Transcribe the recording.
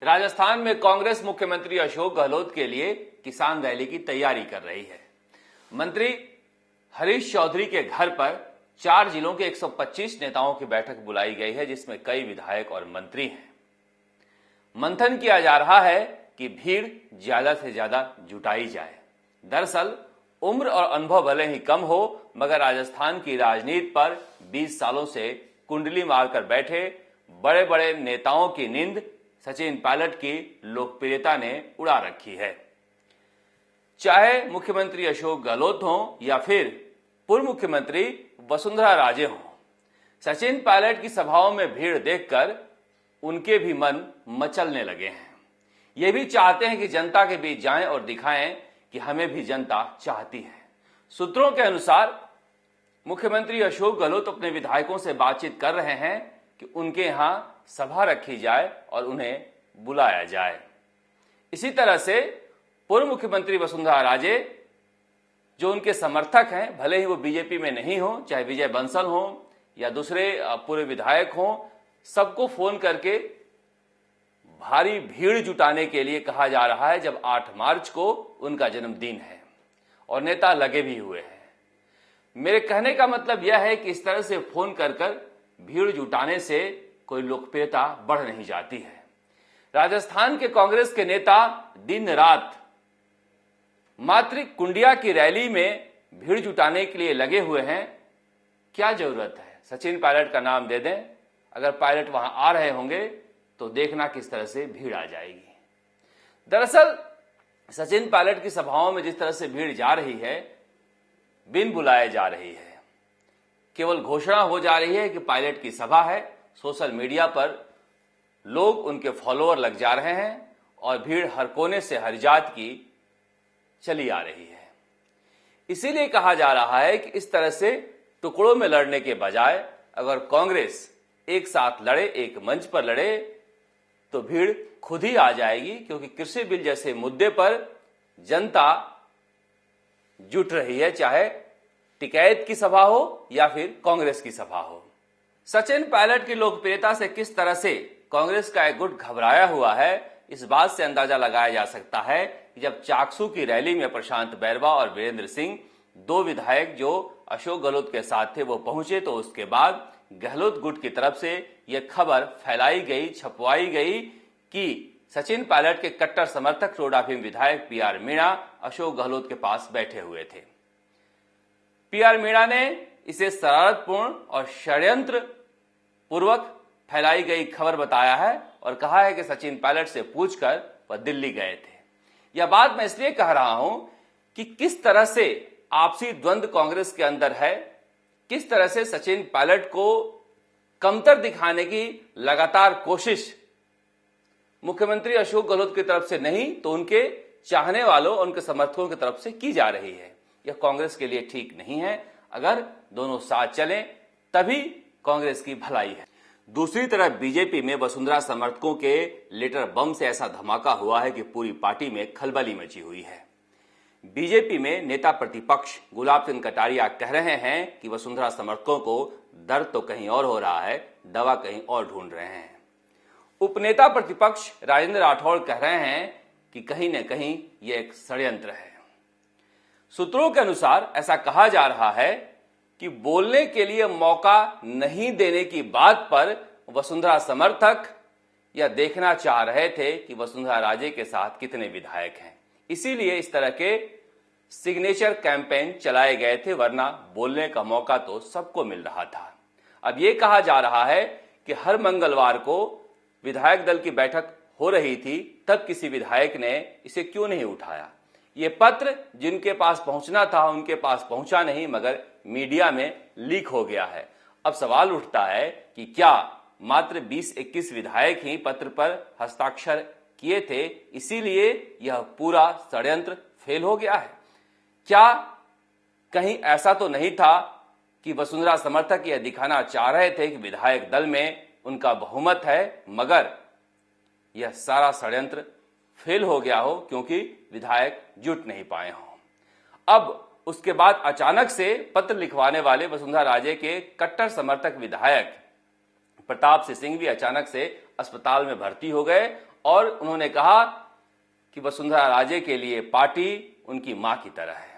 राजस्थान में कांग्रेस मुख्यमंत्री अशोक गहलोत के लिए किसान रैली की तैयारी कर रही है। मंत्री हरीश चौधरी के घर पर 4 जिलों के 125 नेताओं की बैठक बुलाई गई है, जिसमें कई विधायक और मंत्री हैं। मंथन किया जा रहा है कि भीड़ ज्यादा से ज्यादा जुटाई जाए। दरअसल उम्र और अनुभव भले ही कम हो, मगर राजस्थान की राजनीति पर 20 सालों से कुंडली मारकर बैठे बड़े बड़े नेताओं की नींद सचिन पायलट की लोकप्रियता ने उड़ा रखी है। चाहे मुख्यमंत्री अशोक गहलोत हों या फिर पूर्व मुख्यमंत्री वसुंधरा राजे हों, सचिन पायलट की सभाओं में भीड़ देखकर उनके भी मन मचलने लगे हैं। ये भी चाहते हैं कि जनता के बीच जाएं और दिखाएं कि हमें भी जनता चाहती है। सूत्रों के अनुसार मुख्यमंत्री अशोक गहलोत अपने विधायकों से बातचीत कर रहे हैं कि उनके यहां सभा रखी जाए और उन्हें बुलाया जाए। इसी तरह से पूर्व मुख्यमंत्री वसुंधरा राजे, जो उनके समर्थक हैं, भले ही वो बीजेपी में नहीं हो, चाहे विजय बंसल हो या दूसरे पूर्व विधायक हो, सबको फोन करके भारी भीड़ जुटाने के लिए कहा जा रहा है, जब 8 मार्च को उनका जन्मदिन है और नेता लगे भी हुए हैं। मेरे कहने का मतलब यह है कि इस तरह से फोन कर भीड़ जुटाने से कोई लोकप्रियता बढ़ नहीं जाती है। राजस्थान के कांग्रेस के नेता दिन रात मात्र कुंडिया की रैली में भीड़ जुटाने के लिए लगे हुए हैं। क्या जरूरत है? सचिन पायलट का नाम दे दें। अगर पायलट वहां आ रहे होंगे तो देखना किस तरह से भीड़ आ जाएगी। दरअसल सचिन पायलट की सभाओं में जिस तरह से भीड़ जा रही है, बिन बुलाए जा रही है। केवल घोषणा हो जा रही है कि पायलट की सभा है। सोशल मीडिया पर लोग, उनके फॉलोअर लग जा रहे हैं और भीड़ हर कोने से हर जात की चली आ रही है। इसीलिए कहा जा रहा है कि इस तरह से टुकड़ों में लड़ने के बजाय अगर कांग्रेस एक साथ लड़े, एक मंच पर लड़े, तो भीड़ खुद ही आ जाएगी, क्योंकि कृषि बिल जैसे मुद्दे पर जनता जुट रही है, चाहे टिकैत की सभा हो या फिर कांग्रेस की सभा हो। सचिन पायलट की लोकप्रियता से किस तरह से कांग्रेस का एक गुट घबराया हुआ है, इस बात से अंदाजा लगाया जा सकता है कि जब चाकसू की रैली में प्रशांत बैरवा और वीरेंद्र सिंह, 2 विधायक जो अशोक गहलोत के साथ थे, वो पहुंचे, तो उसके बाद गहलोत गुट की तरफ से यह खबर फैलाई गई, छपवाई गई कि सचिन पायलट के कट्टर समर्थक रोडाफिम विधायक पीआर मीणा अशोक गहलोत के पास बैठे हुए थे। पीआर मीणा ने इसे शरारतपूर्ण और षड्यंत्र पूर्वक फैलाई गई खबर बताया है और कहा है कि सचिन पायलट से पूछकर वह दिल्ली गए थे। यह बात मैं इसलिए कह रहा हूं कि किस तरह से आपसी द्वंद्व कांग्रेस के अंदर है, किस तरह से सचिन पायलट को कमतर दिखाने की लगातार कोशिश मुख्यमंत्री अशोक गहलोत की तरफ से नहीं तो उनके चाहने वालों, उनके समर्थकों की तरफ से की जा रही है। यह कांग्रेस के लिए ठीक नहीं है। अगर दोनों साथ चलें तभी कांग्रेस की भलाई है। दूसरी तरफ बीजेपी में वसुंधरा समर्थकों के लेटर बम से ऐसा धमाका हुआ है कि पूरी पार्टी में खलबली मची हुई है। बीजेपी में नेता प्रतिपक्ष गुलाब चंद कटारिया कह रहे हैं कि वसुंधरा समर्थकों को दर्द तो कहीं और हो रहा है, दवा कहीं और ढूंढ रहे हैं। उपनेता प्रतिपक्ष राजेंद्र राठौड़ कह रहे हैं कि कहीं न कहीं यह एक षड्यंत्र है। सूत्रों के अनुसार ऐसा कहा जा रहा है कि बोलने के लिए मौका नहीं देने की बात पर वसुंधरा समर्थक यह देखना चाह रहे थे कि वसुंधरा राजे के साथ कितने विधायक हैं। इसीलिए इस तरह के सिग्नेचर कैंपेन चलाए गए थे, वरना बोलने का मौका तो सबको मिल रहा था। अब यह कहा जा रहा है कि हर मंगलवार को विधायक दल की बैठक हो रही थी, तब किसी विधायक ने इसे क्यों नहीं उठाया। ये पत्र जिनके पास पहुंचना था उनके पास पहुंचा नहीं, मगर मीडिया में लीक हो गया है। अब सवाल उठता है कि क्या मात्र 20-21 विधायक ही पत्र पर हस्ताक्षर किए थे, इसीलिए यह पूरा षड्यंत्र फेल हो गया है? क्या कहीं ऐसा तो नहीं था कि वसुंधरा समर्थक यह दिखाना चाह रहे थे कि विधायक दल में उनका बहुमत है, मगर यह सारा षड्यंत्र फेल हो गया हो क्योंकि विधायक जुट नहीं पाए हों? अब उसके बाद अचानक से पत्र लिखवाने वाले वसुंधरा राजे के कट्टर समर्थक विधायक प्रताप सिंह भी अचानक से अस्पताल में भर्ती हो गए और उन्होंने कहा कि वसुंधरा राजे के लिए पार्टी उनकी मां की तरह है।